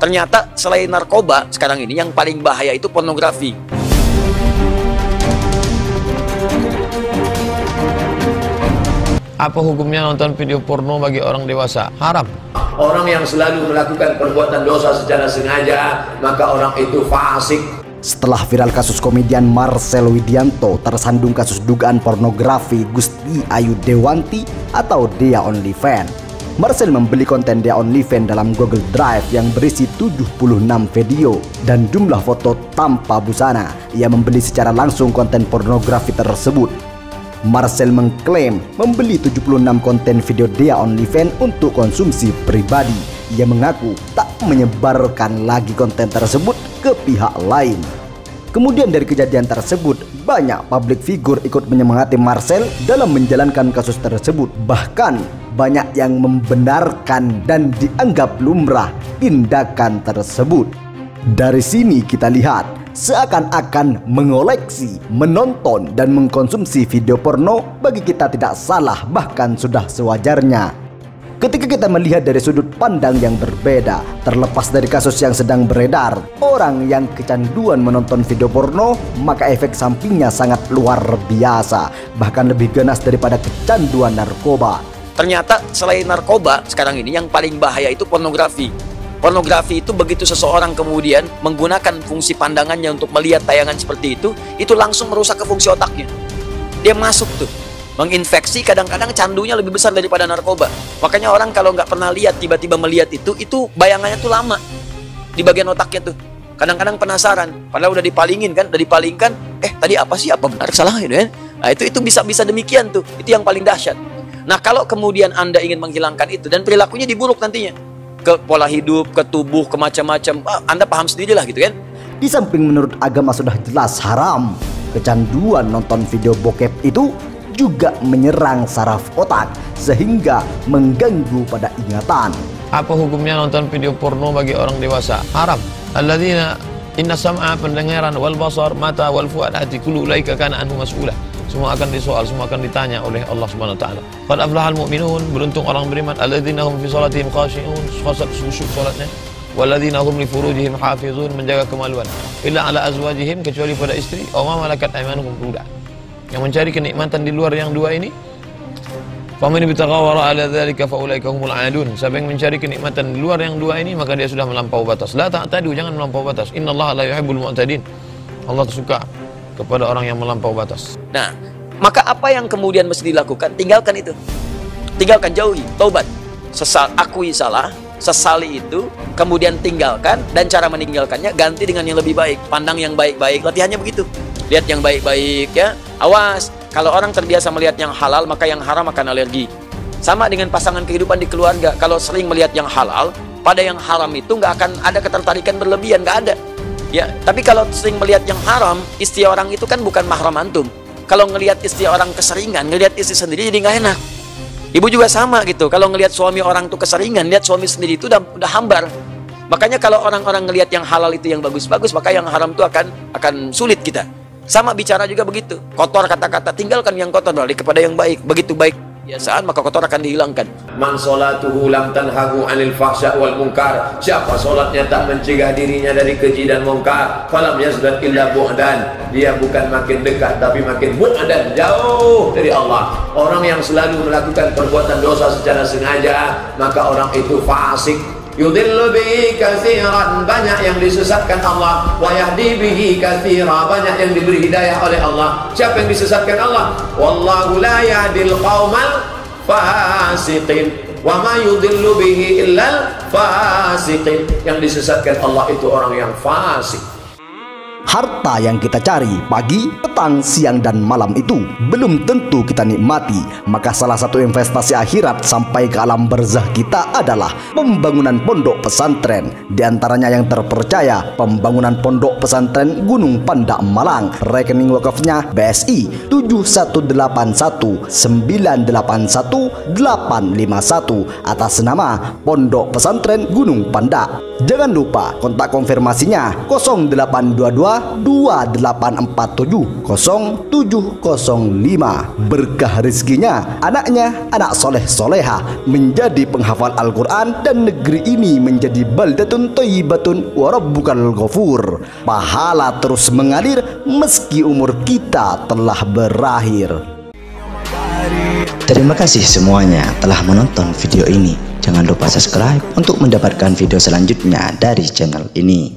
Ternyata selain narkoba sekarang ini yang paling bahaya itu pornografi. Apa hukumnya nonton video porno bagi orang dewasa? Haram. Orang yang selalu melakukan perbuatan dosa secara sengaja, maka orang itu fasik. Setelah viral kasus komedian Marcel Widianto tersandung kasus dugaan pornografi Gusti Ayu Dewanti atau Dea OnlyFans, Marcel membeli konten Dea OnlyFans dalam Google Drive yang berisi 76 video dan jumlah foto tanpa busana. Ia membeli secara langsung konten pornografi tersebut. Marcel mengklaim membeli 76 konten video Dea OnlyFans untuk konsumsi pribadi. Ia mengaku tak menyebarkan lagi konten tersebut ke pihak lain. Kemudian dari kejadian tersebut, banyak publik figur ikut menyemangati Marcel dalam menjalankan kasus tersebut. Bahkan banyak yang membenarkan dan dianggap lumrah tindakan tersebut. Dari sini kita lihat, seakan-akan mengoleksi, menonton, dan mengkonsumsi video porno bagi kita tidak salah, bahkan sudah sewajarnya. Ketika kita melihat dari sudut pandang yang berbeda, terlepas dari kasus yang sedang beredar, orang yang kecanduan menonton video porno, maka efek sampingnya sangat luar biasa, bahkan lebih ganas daripada kecanduan narkoba. Ternyata selain narkoba sekarang ini yang paling bahaya itu pornografi. Pornografi itu begitu seseorang kemudian menggunakan fungsi pandangannya untuk melihat tayangan seperti itu langsung merusak ke fungsi otaknya. Dia masuk tuh, menginfeksi, kadang-kadang candunya lebih besar daripada narkoba. Makanya orang kalau nggak pernah lihat, tiba-tiba melihat itu bayangannya tuh lama di bagian otaknya tuh. Kadang-kadang penasaran, padahal udah dipalingin kan, udah dipalingkan, tadi apa sih, apa benar salah gitu kan? Nah itu bisa demikian tuh, itu yang paling dahsyat. Nah kalau kemudian Anda ingin menghilangkan itu dan perilakunya diburuk nantinya, ke pola hidup, ke tubuh, ke macam-macam, Anda paham sendirilah gitu kan? Di samping menurut agama sudah jelas haram, kecanduan nonton video bokep itu juga menyerang saraf otak sehingga mengganggu pada ingatan. Apa hukumnya nonton video porno bagi orang dewasa? Haram. Alladzina inna sam'a, pendengaran, wal basar, mata, wal fuad, hati, kullu ulaika kana anhu mas'ula. Semua akan disoal, semua akan ditanya oleh Allah Subhanahu wa taala. Qad aflahal mu'minun, beruntung orang beriman, alladzina hum fi salatihim khashi'un, khusyuk salatnya. Walladzina hum li furujihim hafizun, menjaga kemaluan. Illa ala azwajihim, kecuali pada istri, aw ma malakat aymanuhum, budak. Yang mencari kenikmatan di luar yang dua ini, faman ibtagha wara'a dzalika fa ulaika humul 'adun. Siapa yang mencari kenikmatan di luar yang dua ini, maka dia sudah melampaui batas. La ta'tadu, jangan melampaui batas. Innallaha la yuhibbul mu'tadin. Allah suka kepada orang yang melampaui batas. Nah, maka apa yang kemudian mesti dilakukan? Tinggalkan itu. Tinggalkan, jauhi, taubat. Akui salah, sesali itu, kemudian tinggalkan, dan cara meninggalkannya ganti dengan yang lebih baik. Pandang yang baik-baik, latihannya begitu. Lihat yang baik-baik ya. Awas, kalau orang terbiasa melihat yang halal, maka yang haram akan alergi. Sama dengan pasangan kehidupan di keluarga. Kalau sering melihat yang halal, pada yang haram itu nggak akan ada ketertarikan berlebihan, nggak ada. Ya, tapi kalau sering melihat yang haram, istri orang itu kan bukan mahram antum. Kalau ngelihat istri orang keseringan, ngelihat istri sendiri jadi nggak enak. Ibu juga sama gitu. Kalau ngelihat suami orang tuh keseringan, lihat suami sendiri itu udah hambar. Makanya kalau orang-orang ngelihat yang halal itu yang bagus-bagus, maka yang haram itu akan sulit kita. Sama bicara juga begitu. Kotor kata-kata, tinggalkan yang kotor, balik kepada yang baik. Begitu baik kebiasaan, maka kotor akan dihilangkan. Man salatuhu lam tanhahu anil fahsya wal munkar. Siapa solatnya tak mencegah dirinya dari keji dan mungkar, falam yazdad illa bu'dan. Dia bukan makin dekat tapi makin bu'dan, jauh dari Allah. Orang yang selalu melakukan perbuatan dosa secara sengaja, maka orang itu fasik. Yudillu bihi katsiran, banyak yang disesatkan Allah. Wa yahdi bihi katsira, banyak yang diberi hidayah oleh Allah. Siapa yang disesatkan Allah? Wallahu la yahdil qaumal fasiqin. Wa ma yudillu bihi illal fasiqin. Yang disesatkan Allah itu orang yang fasik. Harta yang kita cari pagi, petang, siang, dan malam itu belum tentu kita nikmati. Maka salah satu investasi akhirat sampai ke alam barzah kita adalah pembangunan pondok pesantren. Di antaranya yang terpercaya, pembangunan pondok pesantren Gunung Panda Malang. Rekening wakafnya BSI 7181981851 atas nama Pondok Pesantren Gunung Panda. Jangan lupa kontak konfirmasinya 0822 081284700705. Berkah rezekinya, anaknya anak soleh soleha menjadi penghafal Al-Quran dan negeri ini menjadi baldatun thayyibatun wa rabbukal ghafur. Pahala terus mengalir meski umur kita telah berakhir. Terima kasih semuanya telah menonton video ini. Jangan lupa subscribe untuk mendapatkan video selanjutnya dari channel ini.